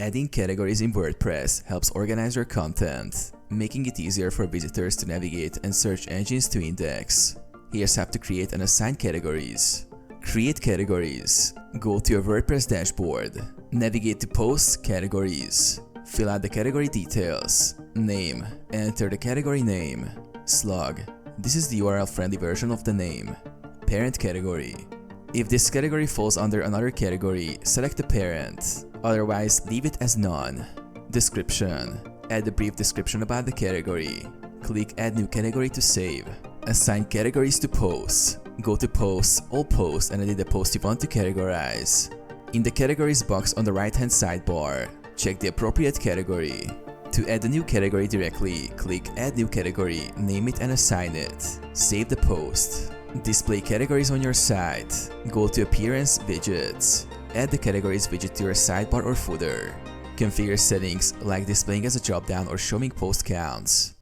Adding categories in WordPress helps organize your content, making it easier for visitors to navigate and search engines to index. Here's how to create and assign categories. Create categories. Go to your WordPress dashboard. Navigate to Posts, Categories. Fill out the category details. Name. Enter the category name. Slug. This is the URL-friendly version of the name. Parent category. If this category falls under another category, select the parent. Otherwise, leave it as none. Description. Add a brief description about the category. Click Add New Category to save. Assign categories to posts. Go to Posts, All Posts, and edit the post you want to categorize. In the Categories box on the right-hand sidebar, check the appropriate category. To add a new category directly, click Add New Category, name it and assign it. Save the post. Display categories on your site. Go to Appearance, Widgets. Add the Categories widget to your sidebar or footer. Configure settings like displaying as a drop-down or showing post counts.